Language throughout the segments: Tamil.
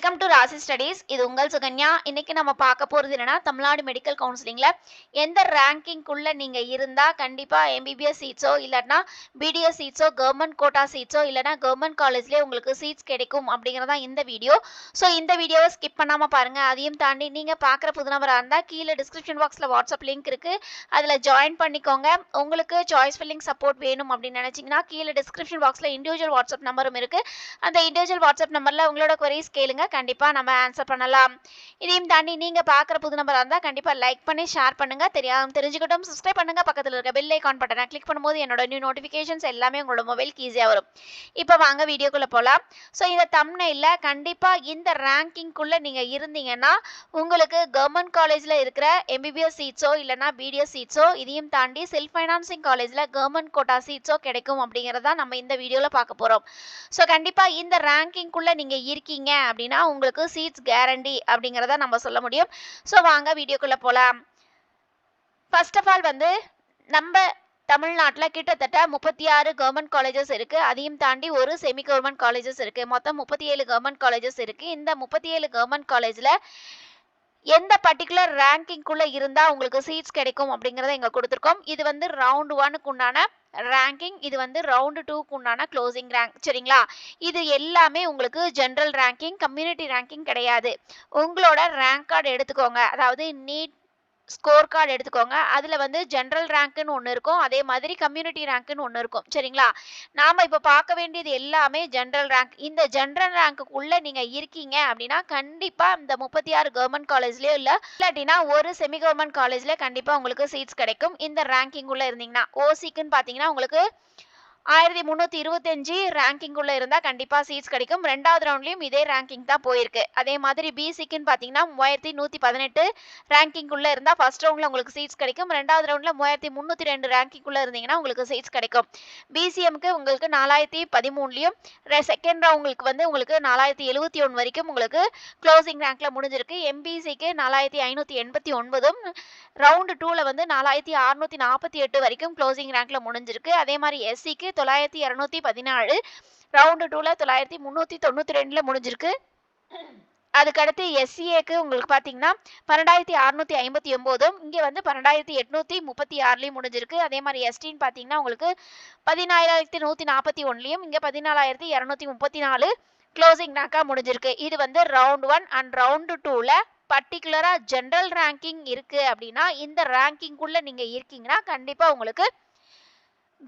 வெல்கம் டு ராசி ஸ்டடீஸ். இது உங்கள் சுகன்யா. இன்னைக்கு நம்ம பார்க்க போறது என்னன்னா, தமிழ்நாடு மெடிக்கல் கவுன்சிலிங்ல எந்த ரேங்கிங்குள்ள நீங்க இருந்தா கண்டிப்பா எம்பிபிஎஸ் சீட்ஸோ இல்லைன்னா பிடிஎஸ் சீட்ஸோ கவர்மெண்ட் கோட்டா சீட்ஸோ இல்லைன்னா கவர்மெண்ட் காலேஜ்லேயே உங்களுக்கு சீட்ஸ் கிடைக்கும் அப்படிங்கிறதா இந்த வீடியோ. ஸோ இந்த வீடியோவை ஸ்கிப் பண்ணாம பாருங்க. அதையும் தாண்டி நீங்க பார்க்குற புது நபராக இருந்தால் கீழே டிஸ்கிரிப்ஷன் பாக்ஸில் வாட்ஸ்அப் லிங்க் இருக்கு, அதில் ஜாயின் பண்ணிக்கோங்க. உங்களுக்கு சாய்ஸ் ஃபில்லிங் சப்போர்ட் வேணும் அப்படின்னு நினைச்சீங்கன்னா கீழே டிஸ்கிரிப்ஷன் பாக்ஸில் இண்டிவிஜுவல் வாட்ஸ்அப் நம்பரும் இருக்கு. அந்த இண்டிவிஜுவல் வாட்ஸ்அப் நம்பர்ல உங்களோட queries கேளுங்க, கண்டிப்பா நம்ம ஆன்சர் பண்ணலாம். இதையும் தாண்டி நீங்க பார்க்குற புது நம்பரா இருந்தா கண்டிப்பா லைக் பண்ணி ஷேர் பண்ணுங்க. தெரிஞ்சுக்கிட்டும் சப்ஸ்கிரைப் பண்ணுங்க. பக்கத்தில் இருக்க பெல் ஐகான் பட்டனை கிளிக் பண்ணும்போது என்னோட நியூ நோட்டிஃபிகேஷன்ஸ் எல்லாமே உங்களோட மொபைலுக்கு ஈஸியாக வரும். இப்போ வாங்க வீடியோக்குள்ள போகலாம். ஸோ இந்த தம்ப்நெயில்ல கண்டிப்பா இந்த ரேங்கிங்குள்ள நீங்க இருந்தீங்கன்னா உங்களுக்கு கவர்மெண்ட் காலேஜ்ல இருக்கிற எம்பிபிஎஸ் சீட்ஸோ இல்லைன்னா பிடிஎஸ் சீட்ஸோ, இதையும் தாண்டி செல்ஃப் ஃபைனான்சிங் காலேஜ்ல கவர்மெண்ட் கோட்டா சீட்ஸோ கிடைக்கும் அப்படிங்கிறதா நம்ம இந்த வீடியோல பார்க்க போறோம். ஸோ கண்டிப்பா இந்த ரேங்கிங்குள்ள நீங்க இருக்கீங்க அப்படின்னா உங்களுக்கு சீட்ஸ் கேரண்டி அப்படிங்கிறத நம்ம சொல்ல முடியும். ஸோ வாங்க வீடியோக்குள்ள போகலாம். ஃபர்ஸ்ட் ஆஃப் ஆல் நம்ம தமிழ்நாட்டில் கிட்டத்தட்ட 36 கவர்மெண்ட் காலேஜஸ் இருக்கு. அதையும் தாண்டி ஒரு செமி கவர்மெண்ட் காலேஜஸ் இருக்கு. மொத்தம் 37 கவர்மெண்ட் காலேஜஸ் இருக்கு. இந்த 37 கவர்மெண்ட் காலேஜ்ல எந்த பர்டிகுலர் ரேங்கிங்குள்ள இருந்தா உங்களுக்கு சீட்ஸ் கிடைக்கும் அப்படிங்கறத இங்க கொடுத்திருக்கோம். இது ரவுண்ட் 1க்கு உண்டான ரேங்கிங், இது ரவுண்ட் 2க்கு உண்டான க்ளோசிங் ரேங்க். சரிங்களா? இது எல்லாமே உங்களுக்கு ஜெனரல் ரேங்கிங், கம்யூனிட்டி ரேங்கிங் கிடையாது. உங்களோட ரேங்க் கார்டு எடுத்துக்கோங்க, அதாவது நீட் ஸ்கோர் கார்டு எடுத்துக்கோங்க. அதுல ஜெனரல் ரேங்க்னு ஒன்று இருக்கும், அதே மாதிரி கம்யூனிட்டி ரேங்க்னு ஒன்று இருக்கும். சரிங்களா? நாம இப்போ பார்க்க வேண்டியது எல்லாமே ஜெனரல் ரேங்க். இந்த ஜெனரல் ரேங்க்குள்ள நீங்க இருக்கீங்க அப்படின்னா கண்டிப்பா இந்த 36 கவர்மெண்ட் காலேஜ்லயோ இல்லாட்டினா ஒரு செமி கவர்மெண்ட் காலேஜ்ல கண்டிப்பா உங்களுக்கு சீட்ஸ் கிடைக்கும். இந்த ரேங்கிங் உள்ள இருந்தீங்கன்னா ஓசிக்குன்னு பாத்தீங்கன்னா உங்களுக்கு 1325 ரேங்கிங் உள்ள இருந்தா கண்டிப்பா சீட்ஸ் கிடைக்கும். ரெண்டாவது ரவுண்ட்லயும் இதே ரேங்கிங் தான் போயிருக்கு. அதே மாதிரி பிசிக்குன்னு பாத்தீங்கன்னா 3118 ரேங்கிங் உள்ள இருந்தா ஃபர்ஸ்ட் ரவுண்ட்ல உங்களுக்கு சீட்ஸ் கிடைக்கும். ரெண்டாவது ரவுண்ட்ல 3302 ரேங்கிங் உள்ள இருந்தீங்கன்னா உங்களுக்கு சீட்ஸ் கிடைக்கும். பிசிஎம்க்கு உங்களுக்கு 4013லயும் செகண்ட் ரவுண்ட் உங்களுக்கு 4071 வரைக்கும் உங்களுக்கு க்ளோசிங் ரேங்க்ல முடிஞ்சிருக்கு. எம்பிசிக்கு 4589ம் ரவுண்ட் 2ல 4648 வரைக்கும் க்ளோசிங் ரேங்க்ல முடிஞ்சிருக்கு. அதே மாதிரி எஸ்சிக்கு 9214 ரவுண்ட் 2ல 9392ல முடிஞ்சிருக்கு. அதுக்கடுத்து எஸ்சிஏக்கு உங்களுக்கு பார்த்தீங்கன்னா 12659ம் இங்கே 12836லயும் முடிஞ்சிருக்கு. அதே மாதிரி எஸ்டின்னு பார்த்தீங்கன்னா உங்களுக்கு 14141லயும் இங்கே 14234 க்ளோசிங் ரேங்கா முடிஞ்சிருக்கு. இது ரவுண்ட் 1 அண்ட் ரவுண்ட் 2ல பர்டிகுலரா ஜெனரல் ரேங்கிங் இருக்கு அப்படின்னா இந்த ரேங்கிங்குள்ள நீங்க இருக்கீங்கன்னா கண்டிப்பா உங்களுக்கு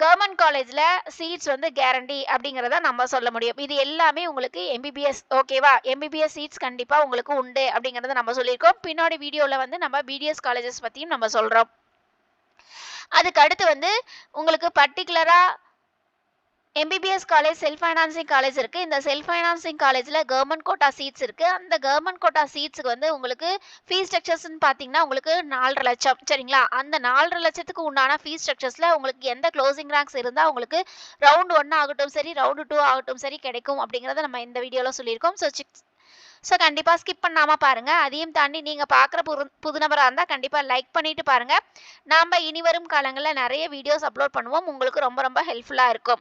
கவர்மெண்ட் காலேஜ்ல சீட்ஸ் கேரண்டி அப்படிங்கறத நம்ம சொல்ல முடியும். இது எல்லாமே உங்களுக்கு எம்பிபிஎஸ், ஓகேவா? எம்பிபிஎஸ் சீட்ஸ் கண்டிப்பா உங்களுக்கு உண்டு அப்படிங்கறத நம்ம சொல்லியிருக்கோம். பின்னாடி வீடியோல நம்ம பிடிஎஸ் காலேஜஸ் பத்தியும் நம்ம சொல்றோம். அதுக்கு அடுத்து உங்களுக்கு பர்டிகுலரா MBBS college self financing college இருக்கு. இந்த செல்ஃப் ஃபைனான்சிங் காலேஜ்ல கவர்மெண்ட் கோட்டா சீட்ஸ் இருக்கு. அந்த கவர்மெண்ட் கோட்டா சீட்ஸ்க்கு உங்களுக்கு ஃபீஸ் ஸ்ட்ரக்சர்ஸ்னு பாத்தீங்கன்னா உங்களுக்கு 4.5 லட்சம். சரிங்களா? அந்த 4.5 லட்சத்துக்கு உண்டான ஃபீஸ் ஸ்ட்ரக்சர்ஸ்ல உங்களுக்கு எந்த க்ளோசிங் ரேங்க்ஸ் இருந்தா உங்களுக்கு ரவுண்ட் 1 ஆகட்டும் சரி, ரவுண்ட் 2 ஆகட்டும் சரி கிடைக்கும் அப்படிங்கறத நம்ம இந்த வீடியோல சொல்லியிருக்கோம். ஸோ கண்டிப்பா ஸ்கிப் பண்ணாம பாருங்க. அதையும் தாண்டி நீங்க பார்க்குற புது நபரா இருந்தா கண்டிப்பா லைக் பண்ணிட்டு பாருங்க. நாம இனி வரும் காலங்களில் நிறைய வீடியோஸ் அப்லோட் பண்ணுவோம், உங்களுக்கு ரொம்ப ரொம்ப ஹெல்ப்ஃபுல்லா இருக்கும்.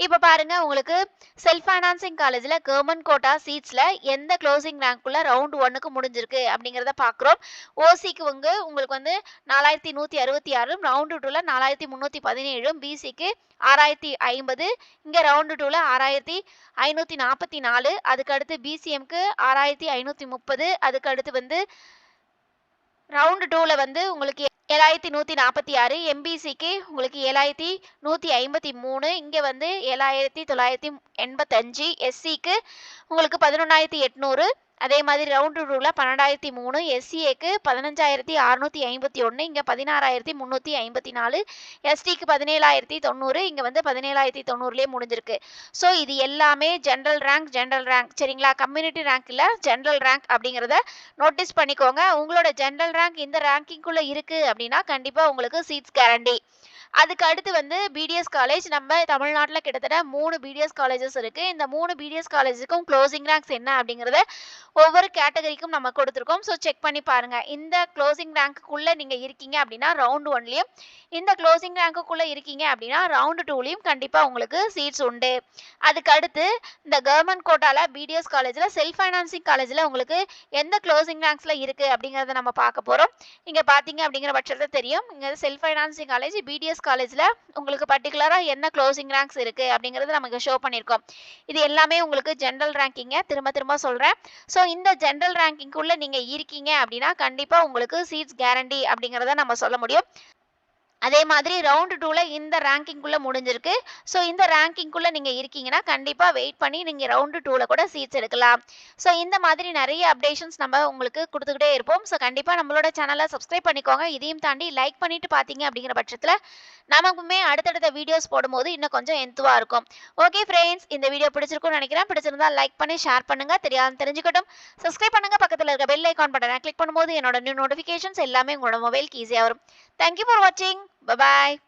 இப்போ பாருங்க, உங்களுக்கு செல்ஃப் ஃபைனான்சிங் காலேஜ்ல கவர்மெண்ட் கோட்டா சீட்ஸ்ல எந்த க்ளோசிங் ரேங்க்குள்ள ரவுண்ட் 1க்கு முடிஞ்சிருக்கு அப்படிங்கிறத பார்க்குறோம். ஓசிக்கு உங்களுக்கு 4166, ரவுண்ட் 2ல 4317, பிசிக்கு 6050, இங்க ரவுண்ட் 2ல 6544, அதுக்கு அடுத்து பிசிஎம்க்கு 6530, அதுக்கு அடுத்து ரவுண்ட் 2ல உங்களுக்கு 7146, எம்பிசிக்கு உங்களுக்கு 7153, இங்க 7985, எஸ்சிக்கு உங்களுக்கு 11800, அதே மாதிரி ரவுண்ட் 2ல 12003, எஸ்சிஏக்கு 15651, இங்க 16354, எஸ்டிக்கு 17090, இங்க 17090லயே முடிஞ்சிருக்கு. ஸோ இது எல்லாமே ஜெனரல் ரேங்க். சரிங்களா? கம்யூனிட்டி ரேங்க் இல்ல, ஜெனரல் ரேங்க் அப்படிங்கறத நோட்டீஸ் பண்ணிக்கோங்க. உங்களோட ஜெனரல் ரேங்க் இந்த ரேங்கிங்குள்ள இருக்கு அப்படின்னா கண்டிப்பா உங்களுக்கு சீட்ஸ் கேரண்டி. அதுக்கு அடுத்து வந்து பிடிஎஸ் காலேஜ். நம்ம தமிழ்நாட்டுல கிட்டத்தட்ட 3 பிடிஎஸ் காலேஜஸ் இருக்கு. இந்த 3 பிடிஎஸ் காலேஜுக்கும் க்ளோசிங் ரேங்க்ஸ் என்ன அப்படிங்கிறத ஒவ்வொரு கேட்டகரிக்கும் நம்ம கொடுத்துருக்கோம். ஸோ செக் பண்ணி பாருங்க. இந்த க்ளோசிங் ரேங்க்குள்ள நீங்க இருக்கீங்க அப்படின்னா ரவுண்ட் 1லயும், இந்த க்ளோசிங் ரேங்க்குள்ள இருக்கீங்க அப்படின்னா ரவுண்ட் 2லயும் கண்டிப்பா உங்களுக்கு சீட்ஸ் உண்டு. அதுக்கு அடுத்து இந்த கவர்மெண்ட் கோட்டால பிடிஎஸ் காலேஜ்ல செல்ஃப் ஃபைனான்சிங் காலேஜ்ல உங்களுக்கு எந்த க்ளோசிங் ரேங்க்ஸ்ல இருக்கு அப்படிங்கறத நம்ம பார்க்க போறோம். இங்க பாத்தீங்க அப்படிங்கிற பட்சத்துல தெரியும். இங்க செல்ஃப் ஃபைனான்சிங் காலேஜ், பிடிஎஸ் காலேஜ்ல உங்களுக்கு பர்டிகுலரா என்ன க்ளோசிங் ரேங்க்ஸ் இருக்கு அப்படிங்கறது நமக்கு ஷோ பண்ணிருக்கோம். இது எல்லாமே உங்களுக்கு ஜெனரல் ரேங்கிங்க. திரும்ப சொல்றேன். ஸோ இந்த ஜெனரல் ரேங்கிங்குள்ள நீங்க இருக்கீங்க அப்படின்னா கண்டிப்பா உங்களுக்கு சீட்ஸ் கேரண்டி அப்படிங்கறத நம்ம சொல்ல முடியும். அதே மாதிரி ரவுண்ட் 2ல இந்த ரேங்கிங்குள்ள முடிஞ்சிருக்கு. ஸோ இந்த ரேங்கிங்குள்ள நீங்க இருக்கீங்கன்னா கண்டிப்பா வெயிட் பண்ணி நீங்க ரவுண்ட் 2ல கூட சீட்ஸ் எடுக்கலாம். ஸோ இந்த மாதிரி நிறைய அப்டேஷன்ஸ் நம்ம உங்களுக்கு கொடுத்துக்கிட்டே இருப்போம். ஸோ கண்டிப்பா நம்மளோட சேனலை சப்ஸ்கிரைப் பண்ணிக்கோங்க. இதையும் தாண்டி லைக் பண்ணிட்டு பார்த்தீங்க அப்படிங்கிற பட்சத்தில் நமக்குமே அடுத்தடுத்த வீடியோஸ் போடும்போது இன்னும் கொஞ்சம் எந்துவா இருக்கும். ஓகே ஃப்ரெண்ட்ஸ், இந்த வீடியோ பிடிச்சிருக்கும்னு நினைக்கிறேன். பிடிச்சிருந்தா லைக் பண்ணி ஷேர் பண்ணுங்க. தெரிஞ்சுக்கட்டும். சப்ஸ்கிரைப் பண்ணுங்க. பக்கத்தில் இருக்க பெல் ஐகான் பட்டனை கிளிக் பண்ணும்போது என்னோட நியூ நோட்டிஃபிகேஷன்ஸ் எல்லாமே உங்களோட மொபைலுக்கு ஈஸியாக வரும். தேங்க்யூ ஃபார் வாட்சிங். Bye bye.